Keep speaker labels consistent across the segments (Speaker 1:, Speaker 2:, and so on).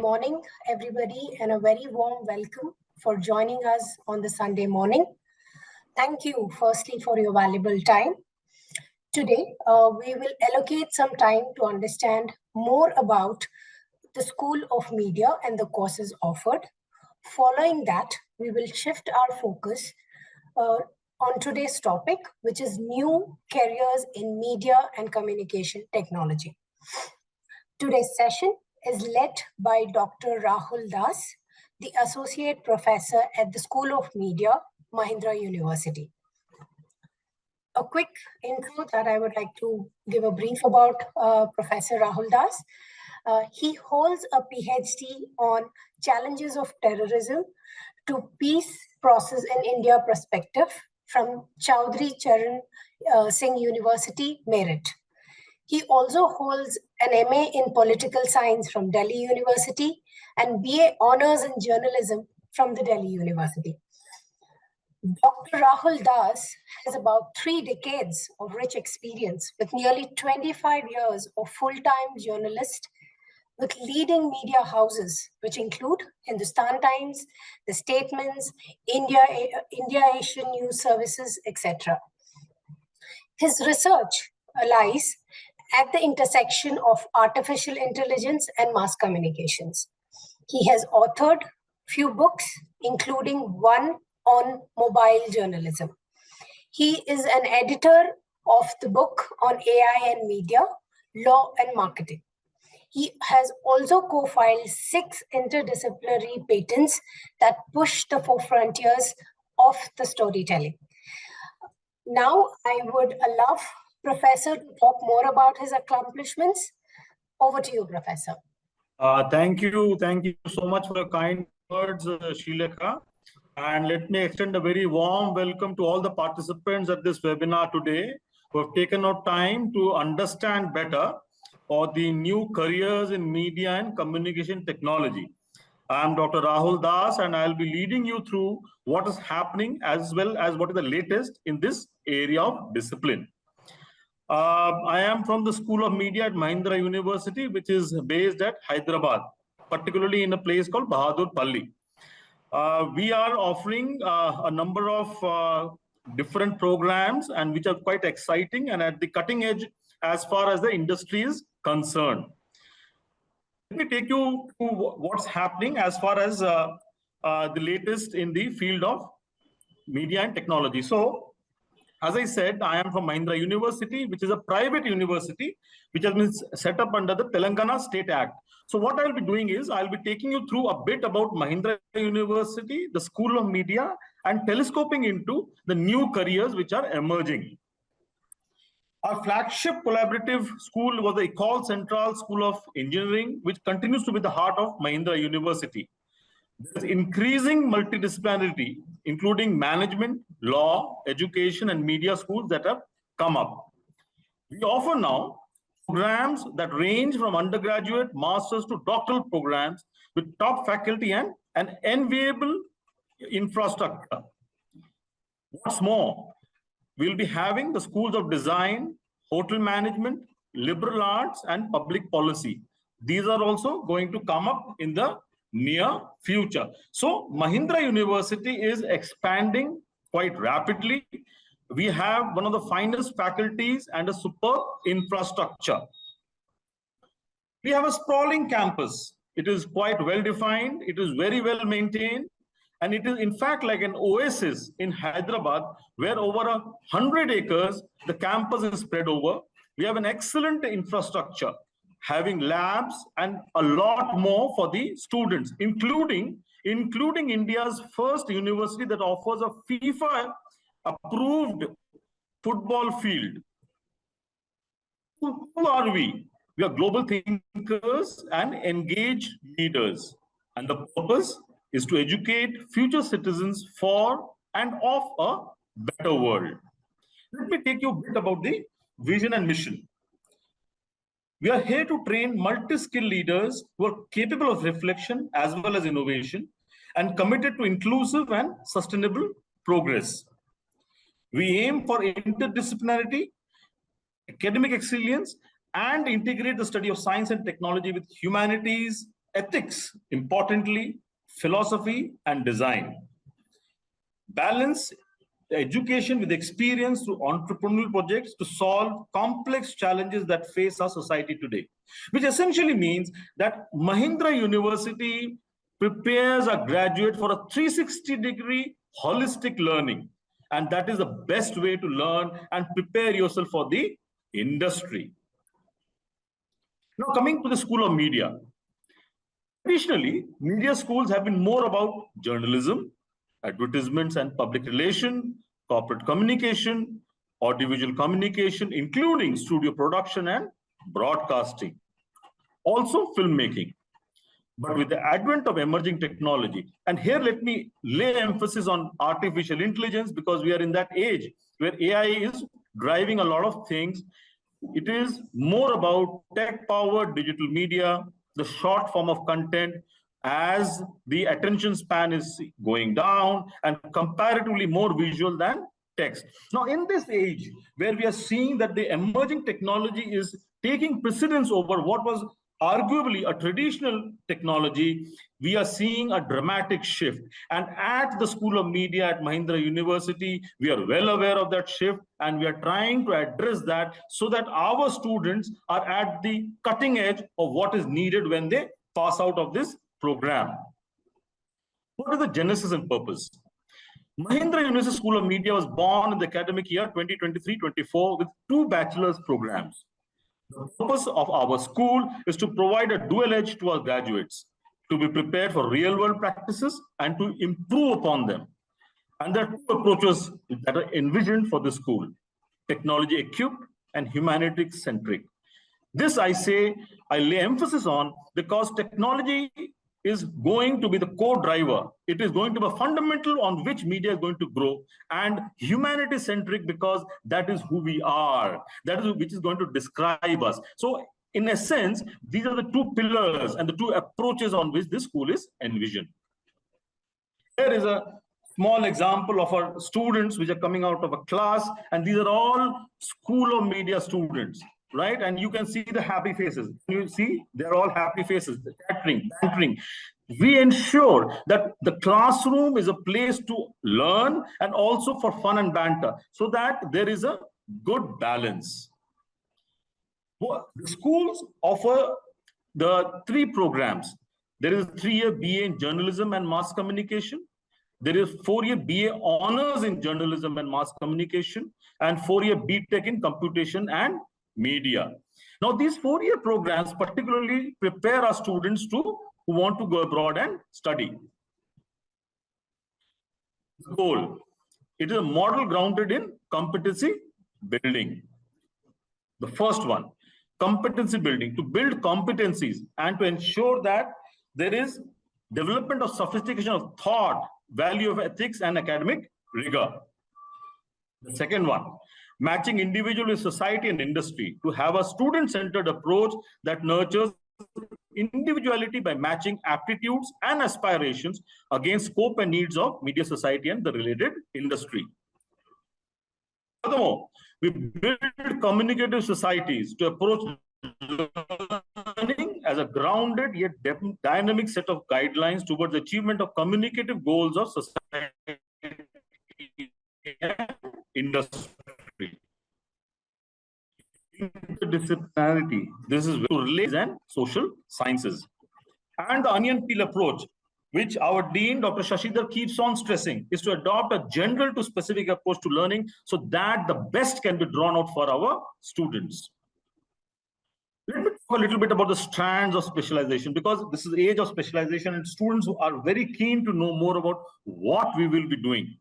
Speaker 1: morning, everybody, and a very warm welcome for joining us on the Sunday morning. Thank you, firstly, for your valuable time. Today, we will allocate some time to understand more about the School of Media and the courses offered. Following that, we will shift our focus on today's topic, which is new careers in media and communication technology. Today's session is led by Dr. Rahul Das, the Associate Professor at the School of Media, Mahindra University. A quick intro that I would like to give a brief about Professor Rahul Das. He holds a PhD on challenges of terrorism to peace process in India perspective from Chaudhry Charan Singh University, Meerut. He also holds an MA in Political Science from Delhi University and BA Honours in Journalism from the Delhi University. Dr. Rahul Das has about 3 decades of rich experience with nearly 25 years of full-time journalist with leading media houses, which include Hindustan Times, The Statements, India Asian News Services, etc. His research lies at the intersection of artificial intelligence and mass communications. He has authored few books, including one on mobile journalism. He is an editor of the book on AI and media, law and marketing. He has also co-filed 6 interdisciplinary patents that push the 4 frontiers of the storytelling. Now, I would love Professor to talk more about his accomplishments. Over to you, Professor.
Speaker 2: Thank you so much for your kind words, Srilekha. And let me extend a very warm welcome to all the participants at this webinar today who have taken out time to understand better or the new careers in media and communication technology. I'm Dr. Rahul Das, and I'll be leading you through what is happening as well as what is the latest in this area of discipline. I am from the School of Media at Mahindra University, which is based at Hyderabad, particularly in a place called Bahadurpalli. We are offering a number of different programs and which are quite exciting and at the cutting edge as far as the industry is concerned. Let me take you to what's happening as far as the latest in the field of media and technology. So, as I said, I am from Mahindra University, which is a private university, which has been set up under the Telangana State Act. So what I'll be doing is, I'll be taking you through a bit about Mahindra University, the School of Media, and telescoping into the new careers which are emerging. Our flagship collaborative school was the Ecole Centrale School of Engineering, which continues to be the heart of Mahindra University. There's increasing multidisciplinarity, including management, law, education, and media schools that have come up. We offer now programs that range from undergraduate, master's to doctoral programs with top faculty and an enviable infrastructure. What's more, we'll be having the schools of design, hotel management, liberal arts, and public policy. These are also going to come up in the near future. So Mahindra University is expanding quite rapidly. We have one of the finest faculties and a superb infrastructure. We have a sprawling campus. It is quite well defined. It is very well maintained. And it is in fact like an oasis in Hyderabad, where over 100 acres, the campus is spread over. We have an excellent infrastructure, having labs and a lot more for the students, including India's first university that offers a FIFA-approved football field. Who are we? We are global thinkers and engaged leaders. And the purpose is to educate future citizens for and of a better world. Let me take you a bit about the vision and mission. We are here to train multi-skilled leaders who are capable of reflection as well as innovation and committed to inclusive and sustainable progress. We aim for interdisciplinarity, academic excellence, and integrate the study of science and technology with humanities ethics, importantly, philosophy and design. Balance education with experience through entrepreneurial projects to solve complex challenges that face our society today, which essentially means that Mahindra University prepares a graduate for a 360-degree holistic learning. And that is the best way to learn and prepare yourself for the industry. Now, coming to the School of Media. Traditionally, media schools have been more about journalism, advertisements and public relation, corporate communication, audiovisual communication, including studio production and broadcasting. Also filmmaking. But with the advent of emerging technology, and here let me lay emphasis on artificial intelligence because we are in that age where AI is driving a lot of things. It is more about tech-powered digital media, the short form of content, as the attention span is going down and comparatively more visual than text. Now, in this age where we are seeing that the emerging technology is taking precedence over what was arguably a traditional technology, we are seeing a dramatic shift. And at the School of Media at Mahindra University, we are well aware of that shift and we are trying to address that so that our students are at the cutting edge of what is needed when they pass out of this program. What is the genesis and purpose? Mahindra University School of Media was born in the academic year 2023-24 with 2 bachelor's programs. The purpose of our school is to provide a dual edge to our graduates, to be prepared for real-world practices and to improve upon them. And there are 2 approaches that are envisioned for the school: technology-equipped and humanities-centric. This I lay emphasis on because technology is going to be the core driver. It is going to be fundamental on which media is going to grow, and humanity-centric because that is who we are. That is which is going to describe us. So in a sense, these are the 2 pillars and the 2 approaches on which this school is envisioned. Here is a small example of our students which are coming out of a class, and these are all School of Media students. Right, and you can see the happy faces. You see, they're all happy faces, chattering, bantering. We ensure that the classroom is a place to learn and also for fun and banter, so that there is a good balance. The schools offer the 3 programs. There is a 3-year BA in Journalism and Mass Communication. There is 4-year BA Honors in Journalism and Mass Communication, and 4-year BTech in Computation and Media. Now, these 4-year programs particularly prepare our students who want to go abroad and study. The goal: it is a model grounded in competency building. The first one, competency building, to build competencies and to ensure that there is development of sophistication of thought, value of ethics and academic rigor. The second one, matching individual with society and industry, to have a student-centered approach that nurtures individuality by matching aptitudes and aspirations against scope and needs of media society and the related industry. Furthermore, we build communicative societies to approach learning as a grounded yet dynamic set of guidelines towards the achievement of communicative goals of society and industry. Interdisciplinarity, this is to relations and social sciences. And the onion peel approach, which our Dean, Dr. Shashidhar, keeps on stressing, is to adopt a general to specific approach to learning so that the best can be drawn out for our students. Let me talk a little bit about the strands of specialization, because this is the age of specialization and students who are very keen to know more about what we will be doing.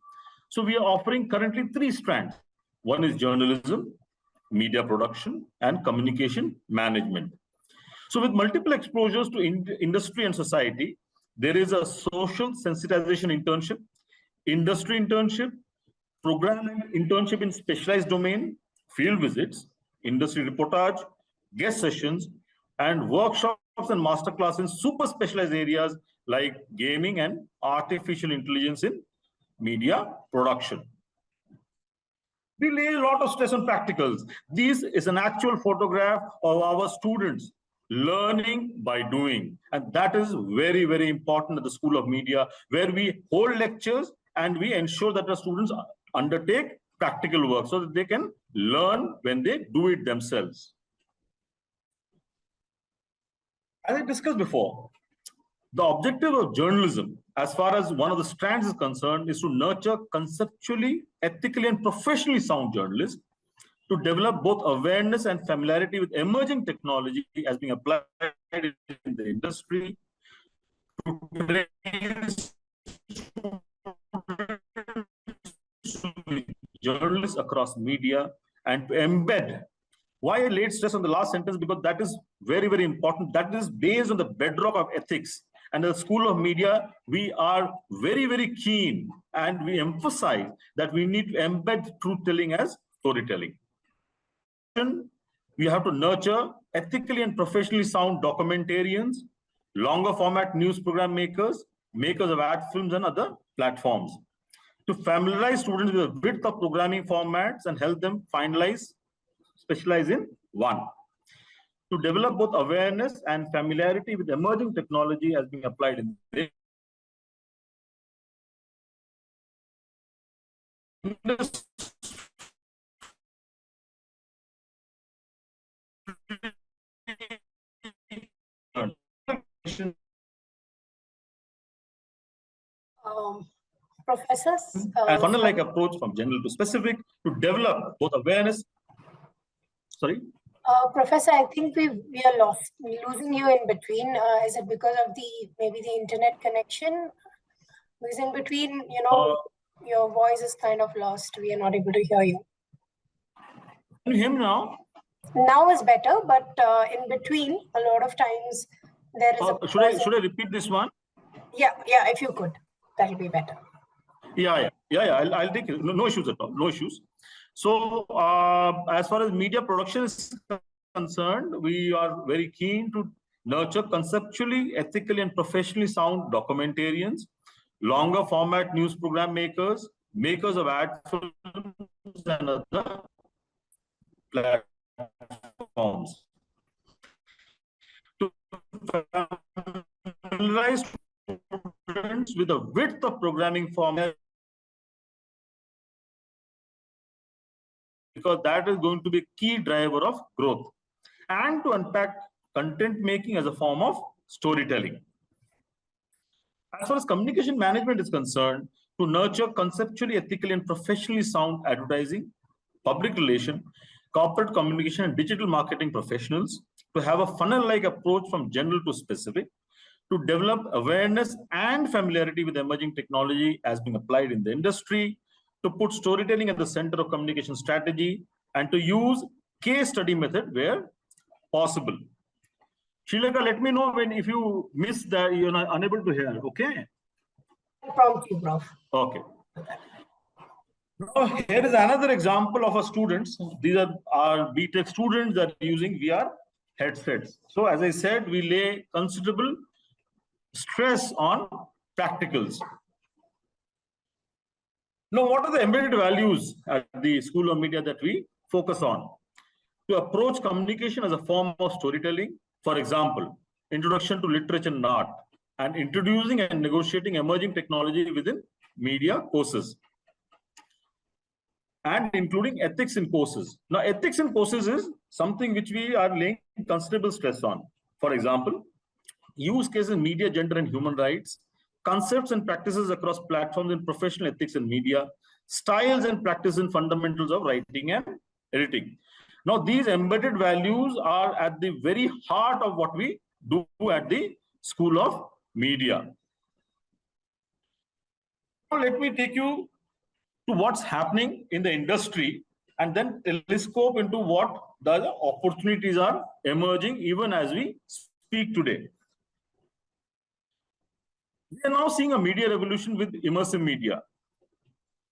Speaker 2: So we are offering currently 3 strands. One is journalism, media production, and communication management. So with multiple exposures to industry and society, there is a social sensitization internship, industry internship, program and internship in specialized domain, field visits, industry reportage, guest sessions, and workshops and masterclass in super specialized areas like gaming and artificial intelligence in media production. We lay a lot of stress on practicals. This is an actual photograph of our students learning by doing. And that is very, very important at the School of Media, where we hold lectures and we ensure that the students undertake practical work so that they can learn when they do it themselves. As I discussed before, the objective of journalism, as far as one of the strands is concerned, is to nurture conceptually, ethically, and professionally sound journalists, to develop both awareness and familiarity with emerging technology as being applied in the industry, to train journalists across media, and to embed. Why I laid stress on the last sentence? Because that is very, very important. That is based on the bedrock of ethics. And at the School of Media, we are very, very keen and we emphasize that we need to embed truth-telling as storytelling. We have to nurture ethically and professionally sound documentarians, longer format news program makers, makers of ad films and other platforms, to familiarize students with the width of programming formats and help them specialize in one. To develop both awareness and familiarity with emerging technology as being applied in the
Speaker 1: Professors?
Speaker 2: A funnel-like approach from general to specific to develop both awareness. Sorry?
Speaker 1: Professor, I think we are losing you in between. Is it because of maybe the internet connection? Because in between, your voice is kind of lost. We are not able to hear you.
Speaker 2: Can you hear me now?
Speaker 1: Now is better, but in between, a lot of times there is
Speaker 2: should I repeat this one?
Speaker 1: Yeah, if you could, that'll be better.
Speaker 2: Yeah. I'll take it. No issues at all. No issues. So, as far as media production is concerned, we are very keen to nurture conceptually, ethically, and professionally sound documentarians, longer format news program makers, makers of ad films and other platforms. To familiarize students with the width of programming format, because that is going to be a key driver of growth, and to unpack content making as a form of storytelling. As far as communication management is concerned, to nurture conceptually, ethically, and professionally sound advertising, public relation, corporate communication, and digital marketing professionals, to have a funnel-like approach from general to specific, to develop awareness and familiarity with emerging technology as being applied in the industry, to put storytelling at the center of communication strategy, and to use case study method where possible. Srilekha, let me know if you miss that, you're not unable to hear, okay?
Speaker 1: No problem, Prof.
Speaker 2: Okay. Now, here is another example of a students. These are our BTech students that are using VR headsets. So as I said, we lay considerable stress on practicals. Now, what are the embedded values at the School of Media that we focus on? To approach communication as a form of storytelling, for example, introduction to literature and art, and introducing and negotiating emerging technology within media courses, and including ethics in courses. Now, ethics in courses is something which we are laying considerable stress on. For example, use cases, media, gender, and human rights, concepts and practices across platforms in professional ethics and media, styles and practice in fundamentals of writing and editing. Now, these embedded values are at the very heart of what we do at the School of Media. Now, let me take you to what's happening in the industry and then telescope into what the opportunities are emerging even as we speak today. We are now seeing a media revolution with immersive media.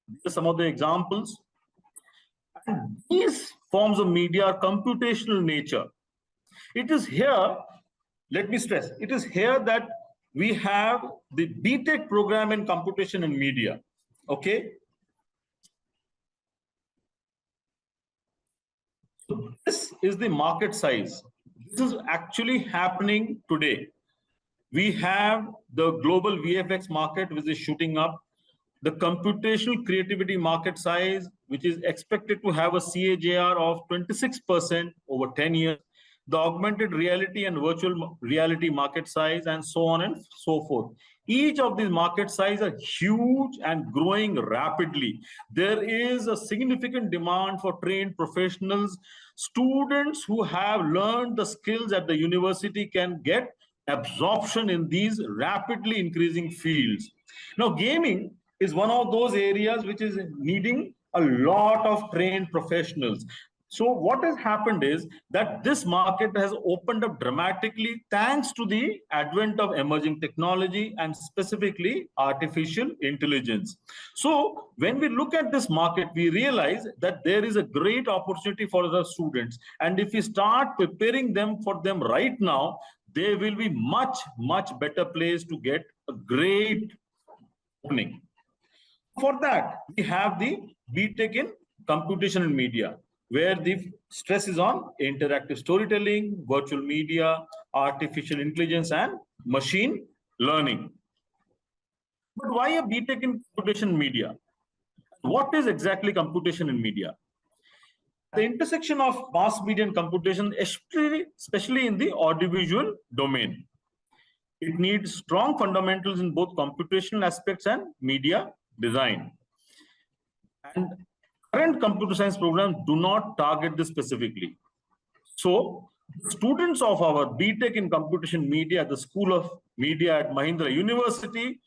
Speaker 2: These are some of the examples. And these forms of media are computational in nature. It is here, let me stress, it is here that we have the BTech program in computation and media. Okay. So this is the market size. This is actually happening today. We have the global VFX market, which is shooting up. The computational creativity market size, which is expected to have a CAGR of 26% over 10 years. The augmented reality and virtual reality market size, and so on and so forth. Each of these market sizes are huge and growing rapidly. There is a significant demand for trained professionals. Students who have learned the skills at the university can get absorption in these rapidly increasing fields. Now, gaming is one of those areas which is needing a lot of trained professionals. So what has happened is that this market has opened up dramatically thanks to the advent of emerging technology and specifically artificial intelligence. So when we look at this market, we realize that there is a great opportunity for the students. And if we start preparing them for them right now, they will be much, much better placed to get a great opening. For that, we have the BTech in Computation and Media, where the stress is on interactive storytelling, virtual media, artificial intelligence, and machine learning. But why a BTech in Computation and Media? What is exactly computation and media? The intersection of mass media and computation, especially in the audiovisual domain. It needs strong fundamentals in both computational aspects and media design. And current computer science programs do not target this specifically. So students of our BTech in Computation Media at the School of Media at Mahindra University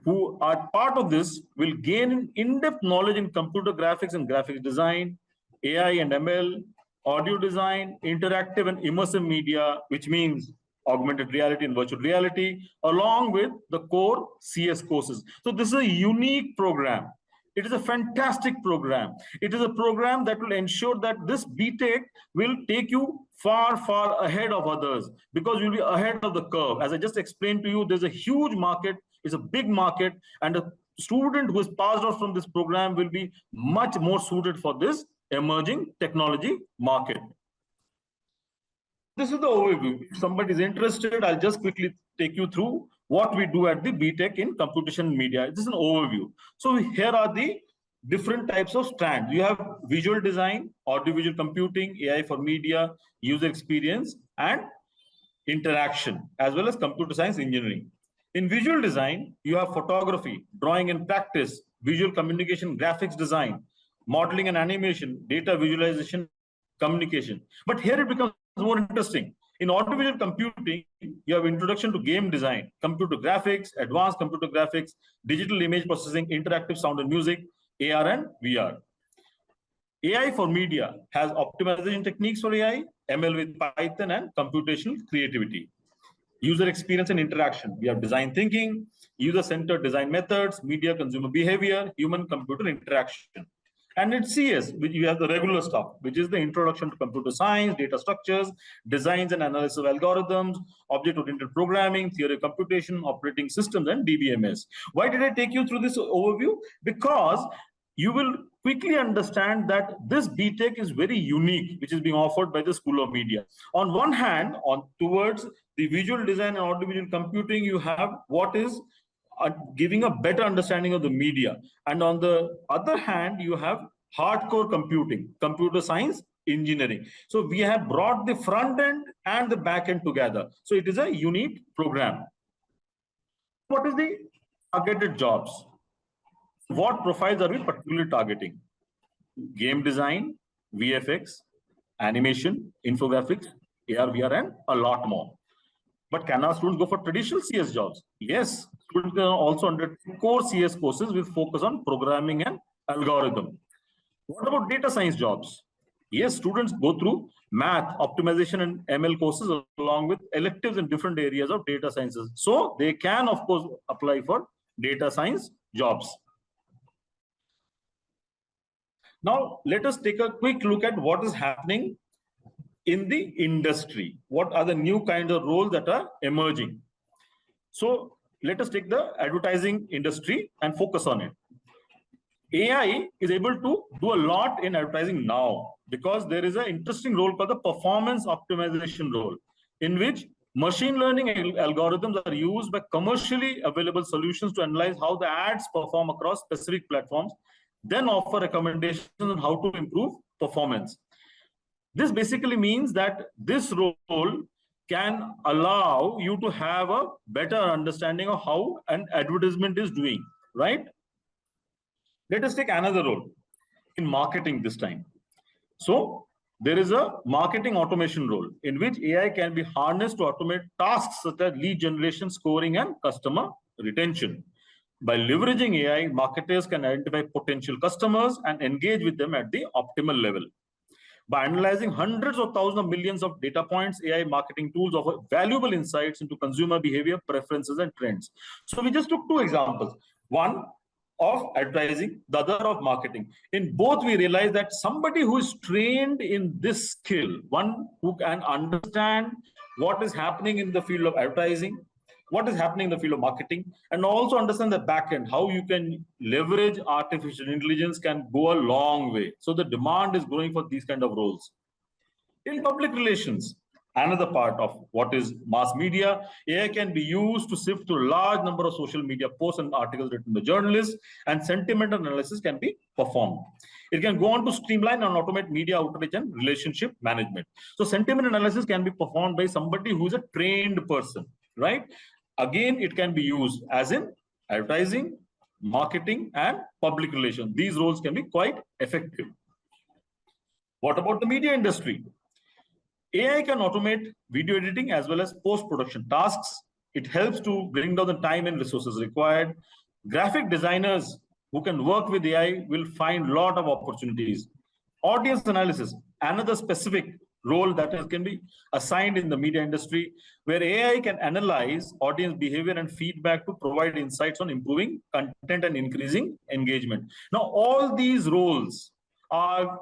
Speaker 2: who are part of this will gain in-depth knowledge in computer graphics and graphics design, AI and ML, audio design, interactive and immersive media, which means augmented reality and virtual reality, along with the core CS courses. So this is a unique program. It is a fantastic program. It is a program that will ensure that this BTech will take you far, far ahead of others because you'll be ahead of the curve. As I just explained to you, there's a huge market, it's a big market, and a student who is passed out from this program will be much more suited for this emerging technology market. This is the overview. If somebody is interested, I'll just quickly take you through what we do at the BTech in Computation and Media. This is an overview. So here are the different types of strands. You have visual design, audiovisual computing, AI for media, user experience, and interaction, as well as computer science engineering. In visual design, you have photography, drawing and practice, visual communication, graphics design, modeling and animation, data visualization, communication. But here it becomes more interesting. In audiovisual computing, you have introduction to game design, computer graphics, advanced computer graphics, digital image processing, interactive sound and music, AR and VR. AI for media has optimization techniques for AI, ML with Python, and computational creativity. User experience and interaction. We have design thinking, user-centered design methods, media consumer behavior, human-computer interaction. And in CS, which you have the regular stuff, which is the introduction to computer science, data structures, designs and analysis of algorithms, object-oriented programming, theory of computation, operating systems, and DBMS. Why did I take you through this overview? Because you will quickly understand that this BTech is very unique, which is being offered by the School of Media. On one hand, towards the visual design and audiovisual computing, you have what is giving a better understanding of the media. And on the other hand, you have hardcore computing, computer science, engineering. So we have brought the front end and the back end together. So it is a unique program. What is the targeted jobs? What profiles are we particularly targeting? Game design, VFX, animation, infographics, AR, VR, and a lot more. But can our students go for traditional CS jobs? Yes, students can also undertake core CS courses with focus on programming and algorithm. What about data science jobs? Yes, students go through math, optimization, and ML courses along with electives in different areas of data sciences. So they can, of course, apply for data science jobs. Now, let us take a quick look at what is happening in the industry. What are the new kinds of roles that are emerging? So let us take the advertising industry and focus on it. AI is able to do a lot in advertising now because there is an interesting role called the performance optimization role, in which machine learning algorithms are used by commercially available solutions to analyze how the ads perform across specific platforms, then offer recommendations on how to improve performance. This basically means that this role can allow you to have a better understanding of how an advertisement is doing, right? Let us take another role in marketing this time. So there is a marketing automation role in which AI can be harnessed to automate tasks such as lead generation, scoring, and customer retention. By leveraging AI, marketers can identify potential customers and engage with them at the optimal level. By analyzing hundreds of thousands of millions of data points, AI marketing tools offer valuable insights into consumer behavior, preferences, and trends. So we just took two examples. One of advertising, the other of marketing. In both, we realize that somebody who is trained in this skill, one who can understand what is happening in the field of advertising, what is happening in the field of marketing, and also understand the back end, how you can leverage artificial intelligence can go a long way. So the demand is growing for these kind of roles. In public relations, another part of what is mass media, AI can be used to sift through a large number of social media posts and articles written by journalists, and sentiment analysis can be performed. It can go on to streamline and automate media outreach and relationship management. So sentiment analysis can be performed by somebody who is a trained person, right? Again, it can be used as in advertising, marketing, and public relations. These roles can be quite effective. What about the media industry? AI can automate video editing as well as post-production tasks. It helps to bring down the time and resources required. Graphic designers who can work with AI will find a lot of opportunities. Audience analysis, another specific role that can be assigned in the media industry, where AI can analyze audience behavior and feedback to provide insights on improving content and increasing engagement. Now, all these roles are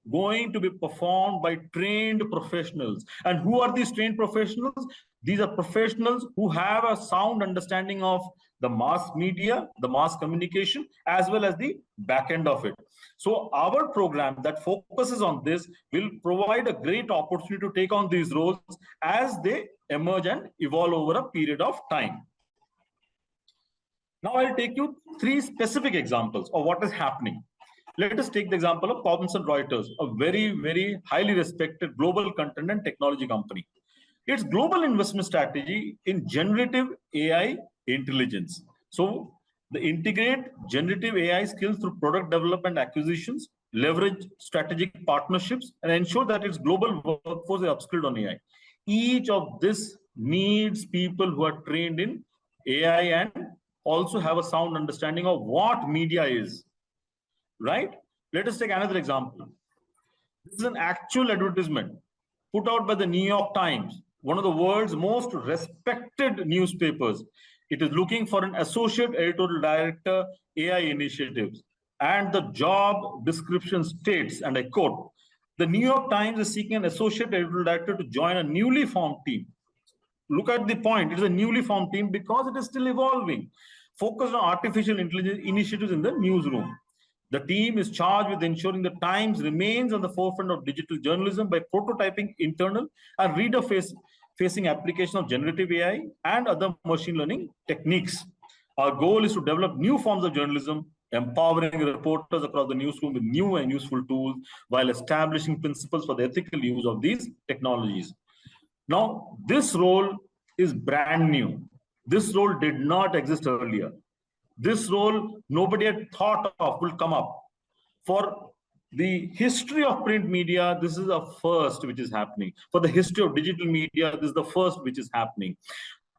Speaker 2: going to be performed by trained professionals. And who are these trained professionals? These are professionals who have a sound understanding of the mass media, the mass communication, as well as the back end of it. So our program that focuses on this will provide a great opportunity to take on these roles as they emerge and evolve over a period of time. Now I'll take you three specific examples of what is happening. Let us take the example of Thomson Reuters, a very, very highly respected global content and technology company. Its global investment strategy in generative AI intelligence. So they integrate generative AI skills through product development acquisitions, leverage strategic partnerships, and ensure that its global workforce is upskilled on AI. Each of this needs people who are trained in AI and also have a sound understanding of what media is. Right? Let us take another example. This is an actual advertisement put out by the New York Times, one of the world's most respected newspapers. It is looking for an associate editorial director, AI initiatives. And the job description states, and I quote, the New York Times is seeking an associate editorial director to join a newly formed team. Look at the point. It is a newly formed team because it is still evolving. Focused on artificial intelligence initiatives in the newsroom. The team is charged with ensuring the Times remains on the forefront of digital journalism by prototyping internal and reader-facing application of generative AI and other machine learning techniques. Our goal is to develop new forms of journalism, empowering reporters across the newsroom with new and useful tools while establishing principles for the ethical use of these technologies. Now, this role is brand new. This role did not exist earlier. This role nobody had thought of will come up. For the history of print media, this is the first which is happening. For the history of digital media, this is the first which is happening.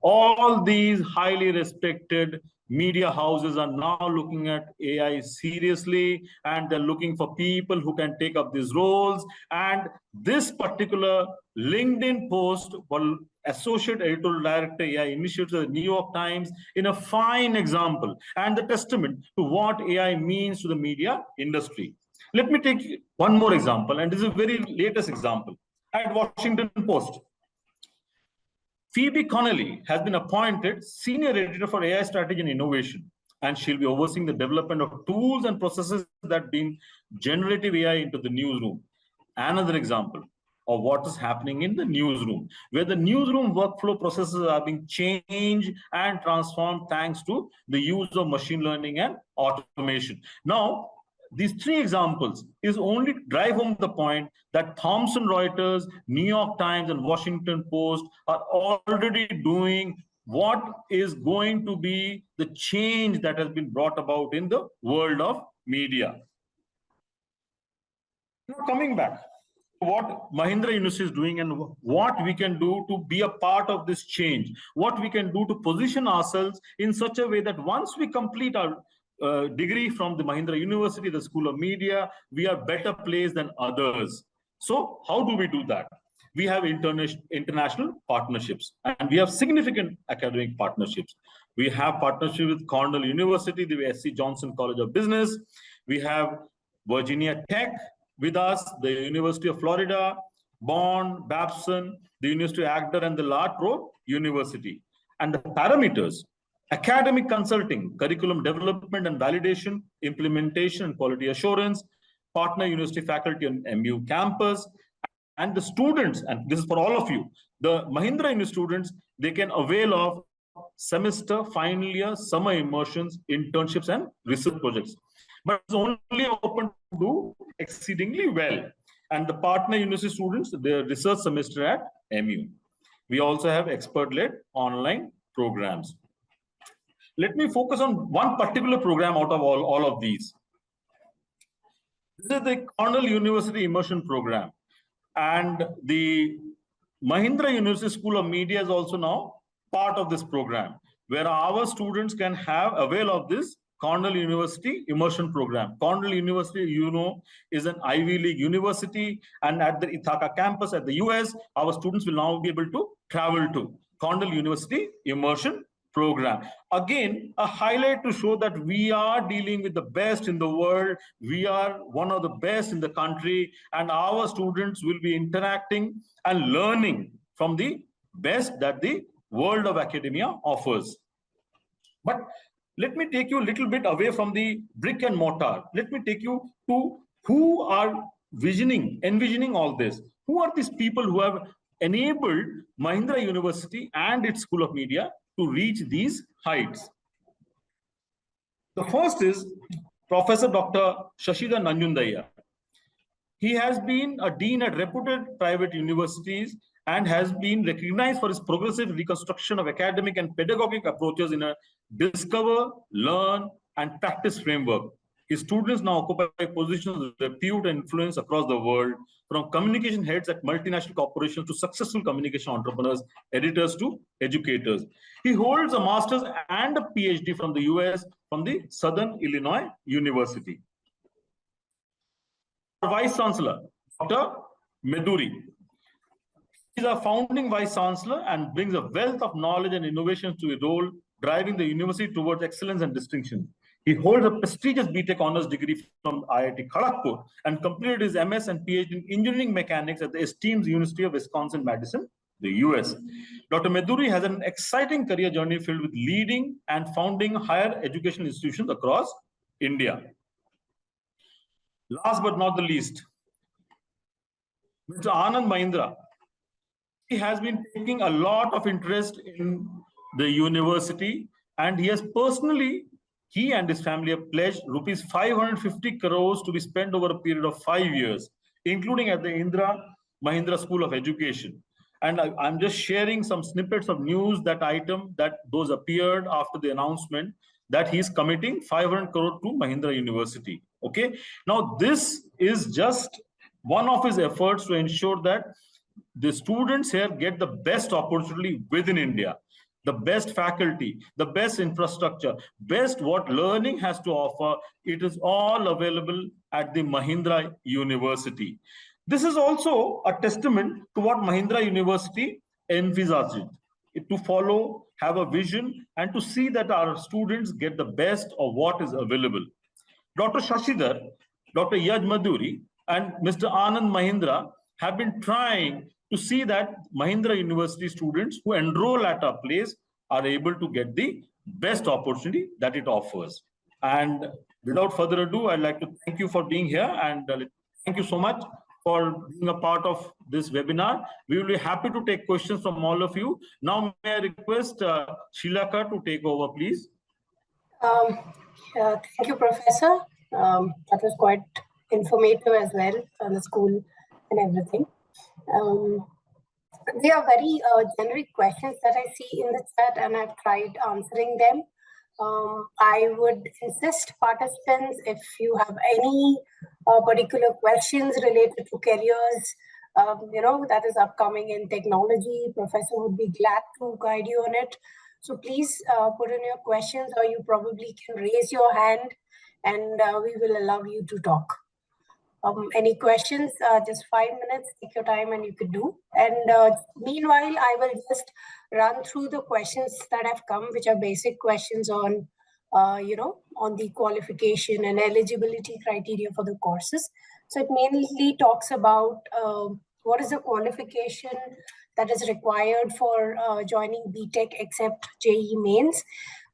Speaker 2: All these highly respected media houses are now looking at AI seriously, and they're looking for people who can take up these roles. And this particular LinkedIn post will Associate Editorial Director AI Initiatives of the New York Times in a fine example and the testament to what AI means to the media industry. Let me take one more example, and this is a very latest example. At Washington Post, Phoebe Connelly has been appointed Senior Editor for AI Strategy and Innovation. and she'll be overseeing the development of tools and processes that bring generative AI into the newsroom. Another example of what is happening in the newsroom, where the newsroom workflow processes are being changed and transformed thanks to the use of machine learning and automation. Now, these three examples is only to drive home the point that Thomson Reuters, New York Times, and Washington Post are already doing what is going to be the change that has been brought about in the world of media. Now, coming back, what Mahindra University is doing and what we can do to be a part of this change, what we can do to position ourselves in such a way that once we complete our degree from the Mahindra University, the School of Media, we are better placed than others. So how do we do that? We have international partnerships, and we have significant academic partnerships. We have partnership with Cornell University, the S.C. Johnson College of Business. We have Virginia Tech with us, the University of Florida, Bond, Babson, the University of Agder, and the Latro University. And the parameters: academic consulting, curriculum development and validation, implementation and quality assurance, partner university faculty on MU campus, and the students, and this is for all of you, the Mahindra University students, they can avail of semester, final year, summer immersions, internships, and research projects. But it's only open to do exceedingly well. And the partner university students, their research semester at MU. We also have expert-led online programs. Let me focus on one particular program out of all of these. This is the Cornell University Immersion Program. And the Mahindra University School of Media is also now part of this program, where our students can avail of this Cornell University Immersion Program. Cornell University, you know, is an Ivy League university, and at the Ithaca campus at the US, our students will now be able to travel to Cornell University Immersion Program. Again, a highlight to show that we are dealing with the best in the world. We are one of the best in the country, and our students will be interacting and learning from the best that the world of academia offers. But let me take you a little bit away from the brick and mortar. Let me take you to who are envisioning all this. Who are these people who have enabled Mahindra University and its School of Media to reach these heights? The first is Professor Dr. Shashidhar Nanjundaiah. He has been a dean at reputed private universities and has been recognized for his progressive reconstruction of academic and pedagogic approaches in a discover, learn, and practice framework. His students now occupy positions of repute and influence across the world, from communication heads at multinational corporations to successful communication entrepreneurs, editors to educators. He holds a master's and a PhD from the US, from the Southern Illinois University. Our Vice Chancellor, Dr. Meduri. He is a founding Vice Chancellor and brings a wealth of knowledge and innovations to a role, driving the university towards excellence and distinction. He holds a prestigious BTech honors degree from IIT Kharagpur and completed his MS and PhD in engineering mechanics at the esteemed University of Wisconsin-Madison, the US. Dr. Meduri has an exciting career journey filled with leading and founding higher education institutions across India. Last but not the least, Mr. Anand Mahindra. He has been taking a lot of interest in the university, and he has personally, he and his family have pledged rupees 550 crores to be spent over a period of 5 years, including at the Indira Mahindra School of Education. And I'm just sharing some snippets of news, that those appeared after the announcement that he's committing 500 crore to Mahindra University. Okay. Now, this is just one of his efforts to ensure that the students here get the best opportunity within India, the best faculty, the best infrastructure, best what learning has to offer. It is all available at the Mahindra University. This is also a testament to what Mahindra University envisaged, to follow, have a vision, and to see that our students get the best of what is available. Dr. Shashidhar, Dr. Yaj Madhuri, and Mr. Anand Mahindra have been trying to see that Mahindra University students who enroll at our place are able to get the best opportunity that it offers. And without further ado, I'd like to thank you for being here, and thank you so much for being a part of this webinar. We will be happy to take questions from all of you. Now, may I request Srilekha to take over, please?
Speaker 1: Thank you, Professor. That was quite informative as well on the school and everything. There are very generic questions that I see in the chat, and I've tried answering them. I would insist participants, if you have any particular questions related to careers, that is upcoming in technology, Professor would be glad to guide you on it. So please put in your questions, or you probably can raise your hand and we will allow you to talk. Any questions? Just 5 minutes, take your time and you could do. And meanwhile, I will just run through the questions that have come, which are basic questions on, on the qualification and eligibility criteria for the courses. So it mainly talks about what is the qualification that is required for joining BTech except JEE Mains.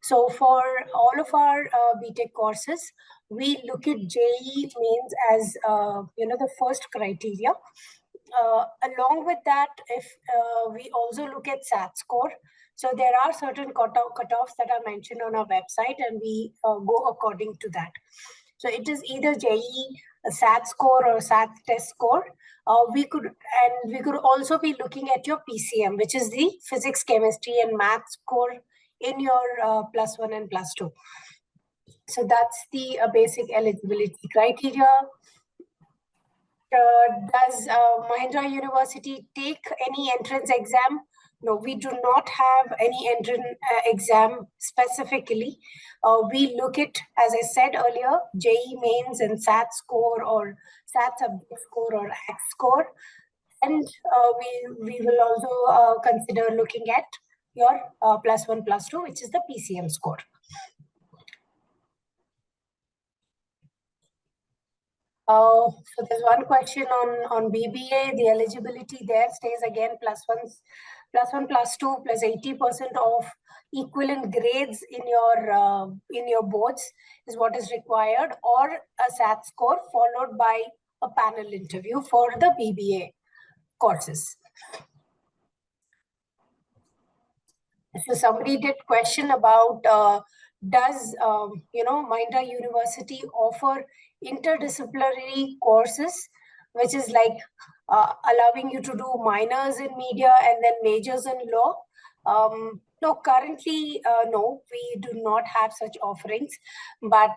Speaker 1: So for all of our BTech courses, we look at JEE Mains as the first criteria. Along with that, if we also look at SAT score, so there are certain cutoffs that are mentioned on our website, and we go according to that. So it is either JEE SAT score or SAT test score. We could also be looking at your PCM, which is the physics, chemistry, and math score in your +1 and +2. So that's the basic eligibility criteria. Does Mahindra University take any entrance exam? No, we do not have any entrance exam specifically. We look at, as I said earlier, JEE Mains and SAT score or SAT subject score or ACT score. And we will also consider looking at your +1, +2, which is the PCM score. So there's one question on BBA. The eligibility there stays again +1, +2, plus 80% of equivalent grades in your boards is what is required, or a SAT score followed by a panel interview for the BBA courses. So somebody did question about does Mahindra University offer interdisciplinary courses, which is like allowing you to do minors in media and then majors in law. No, currently, no, we do not have such offerings, but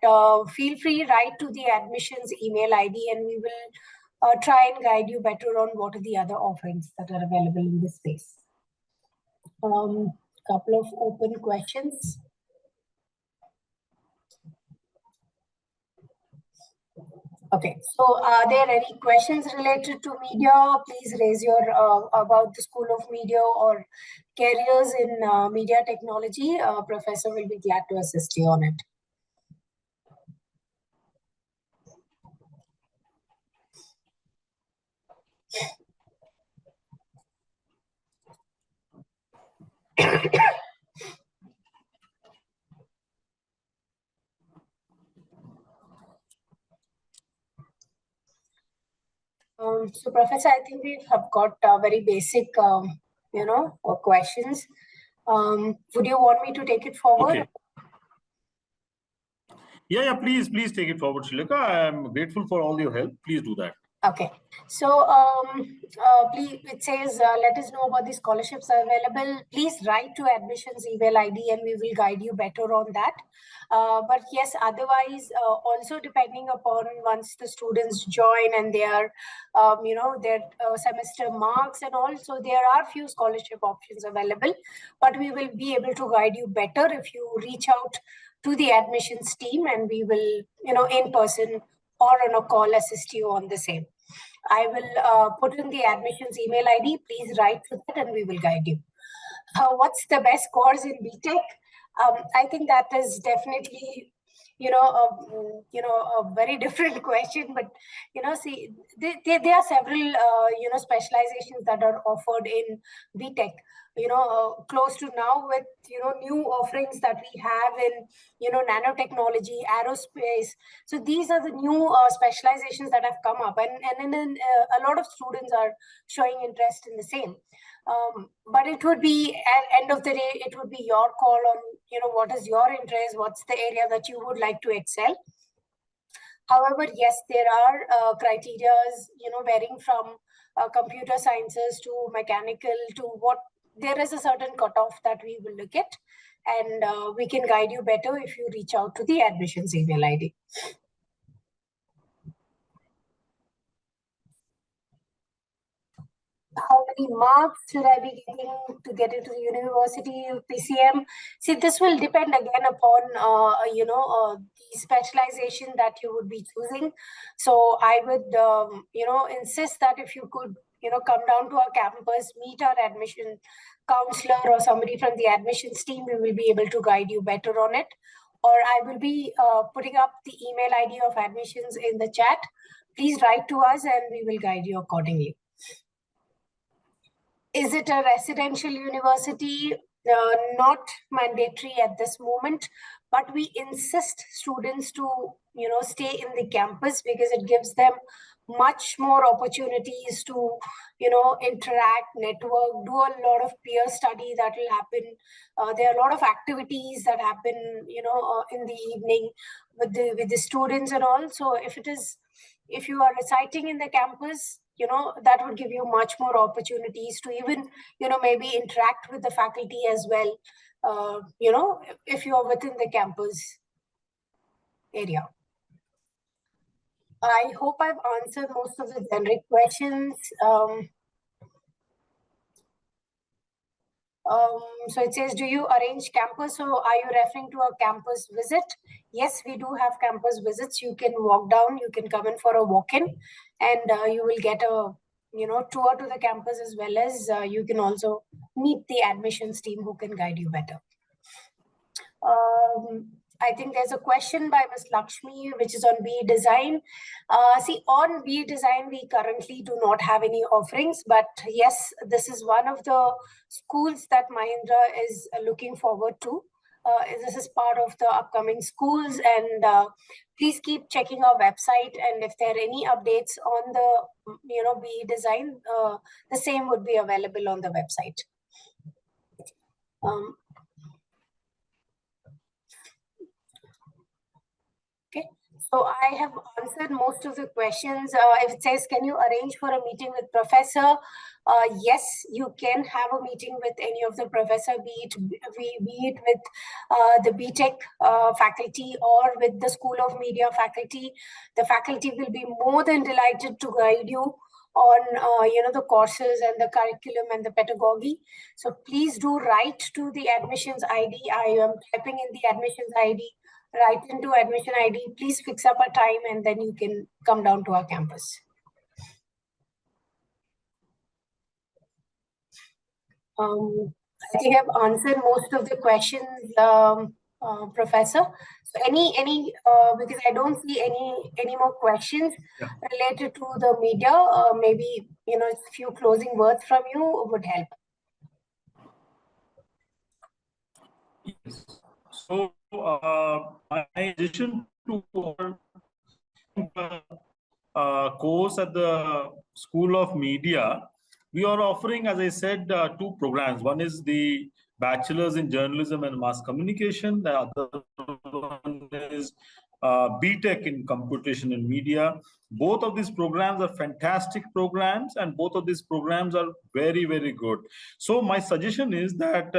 Speaker 1: feel free, write to the admissions email ID and we will try and guide you better on what are the other offerings that are available in this space. Couple of open questions. Okay, so are there any questions related to media? Please raise your about the School of Media or careers in media technology. Professor will be glad to assist you on it. So, Professor, I think we have got very basic, questions. Would you want me to take it forward?
Speaker 2: Okay. Yeah, please take it forward, Srilekha. I am grateful for all your help. Please do that.
Speaker 1: Okay, so please, it says, let us know about the scholarships available. Please write to admissions email ID and we will guide you better on that. But yes, otherwise, also depending upon once the students join and their, their semester marks and also there are few scholarship options available, but we will be able to guide you better if you reach out to the admissions team and we will, in person or on a call assist you on the same. I will put in the admissions email ID. Please write to that and we will guide you. What's the best course in BTech? I think that is definitely a very different question, but see, there are several specializations that are offered in BTech. Close to now with new offerings that we have in nanotechnology, aerospace. So these are the new specializations that have come up, and then a lot of students are showing interest in the same. But it would be, at end of the day, it would be your call on what is your interest, what's the area that you would like to excel. However, yes, there are criteria, varying from computer sciences to mechanical to what. There is a certain cutoff that we will look at, and we can guide you better if you reach out to the admissions email ID. How many marks should I be getting to get into the university PCM? See, this will depend again upon the specialization that you would be choosing. So I would insist that if you could come down to our campus, meet our admission counselor or somebody from the admissions team, we will be able to guide you better on it. Or I will be putting up the email ID of admissions in the chat. Please write to us and we will guide you accordingly. Is it a residential university? Not mandatory at this moment, but we insist students to stay in the campus because it gives them much more opportunities to interact, network, do a lot of peer study that will happen. There are a lot of activities that happen in the evening with the students and all. So if you are residing in the campus, that would give you much more opportunities to even maybe interact with the faculty as well, if you are within the campus area. I hope I've answered most of the generic questions. So it says, do you arrange campus? So are you referring to a campus visit? Yes, we do have campus visits. You can walk down, you can come in for a walk-in, and you will get a tour to the campus, as well as you can also meet the admissions team who can guide you better. I think there's a question by Ms. Lakshmi, which is on BE Design. See, on BE Design, we currently do not have any offerings, but yes, this is one of the schools that Mahindra is looking forward to. This is part of the upcoming schools, and please keep checking our website. And if there are any updates on the BE Design, the same would be available on the website. So I have answered most of the questions. If it says, can you arrange for a meeting with professor? Yes, you can have a meeting with any of the professor, be it with the BTech faculty or with the School of Media faculty. The faculty will be more than delighted to guide you on the courses and the curriculum and the pedagogy. So please do write to the admissions ID. I am typing in the admissions ID. Write into admission ID, please fix up a time, and then you can come down to our campus. I think I've answered most of the questions, Professor. So any because I don't see any more questions related to the media. Maybe a few closing words from you would help.
Speaker 2: Yes. So, my addition to our course at the School of Media, we are offering, as I said, 2 programs. One is the Bachelor's in Journalism and Mass Communication. The other one is BTech in Computation and Media. Both of these programs are fantastic programs, and both of these programs are very, very good. So my suggestion is that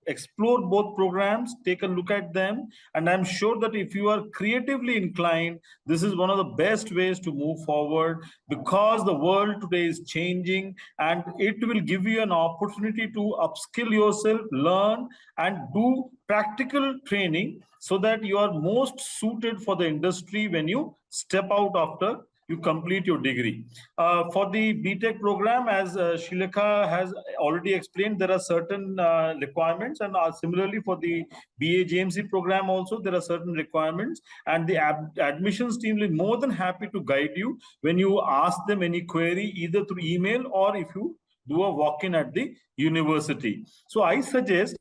Speaker 2: explore both programs, take a look at them, and I'm sure that if you are creatively inclined, this is one of the best ways to move forward, because the world today is changing, and it will give you an opportunity to upskill yourself, learn, and do practical training so that you are most suited for the industry when you step out after you complete your degree. For the BTech program, as Srilekha has already explained, there are certain requirements, and similarly for the BA JMC program also, there are certain requirements, and the admissions team will be more than happy to guide you when you ask them any query, either through email or if you do a walk-in at the university. So I suggest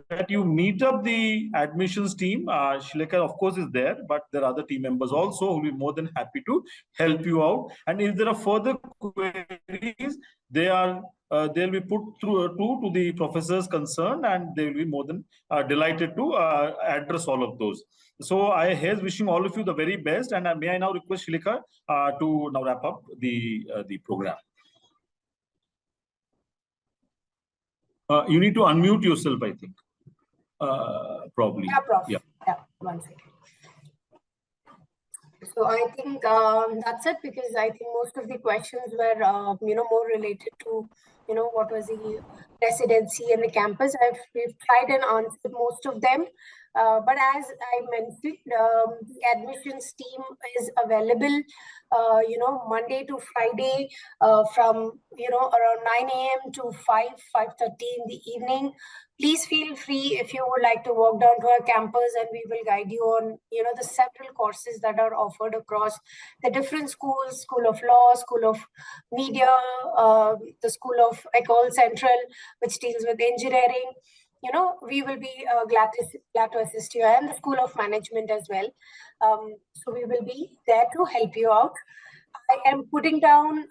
Speaker 2: that you meet up the admissions team. Srilekha, of course, is there, but there are other team members also who will be more than happy to help you out. And if there are further queries, they'll be put through to the professors concerned, and they will be more than delighted to address all of those. So I here's wishing all of you the very best, and may I now request Srilekha to now wrap up the program. You need to unmute yourself, I think. Probably.
Speaker 1: Yeah, Prof.
Speaker 2: Yeah.
Speaker 1: Yeah, 1 second. So I think that's it, because I think most of the questions were, more related to, what was the residency and the campus. We've tried and answered most of them. But as I mentioned, the admissions team is available, Monday to Friday from, around 9 a.m. to 5:30 in the evening. Please feel free if you would like to walk down to our campus, and we will guide you on, the several courses that are offered across the different schools: School of Law, School of Media, the School of Ecole Central, which deals with engineering. We will be glad to assist you, and the School of Management as well. So we will be there to help you out. I am putting down,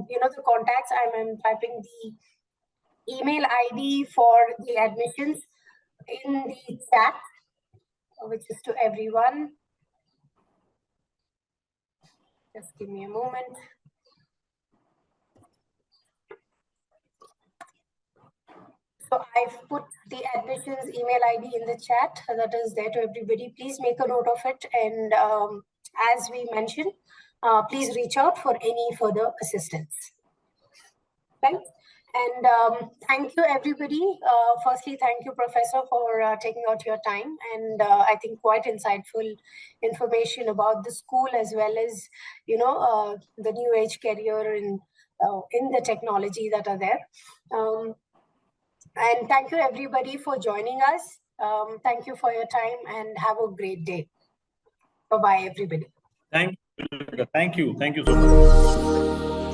Speaker 1: the contacts. I am typing the email ID for the admissions in the chat, which is to everyone. Just give me a moment. So I've put the admissions email ID in the chat that is there to everybody. Please make a note of it. And as we mentioned, please reach out for any further assistance. Right? And thank you, everybody. Firstly, thank you, Professor, for taking out your time, and I think quite insightful information about the school, as well as, the new age career in the technology that are there. And thank you, everybody, for joining us. Thank you for your time, and have a great day. Bye-bye, everybody.
Speaker 2: Thank you. Thank you so much.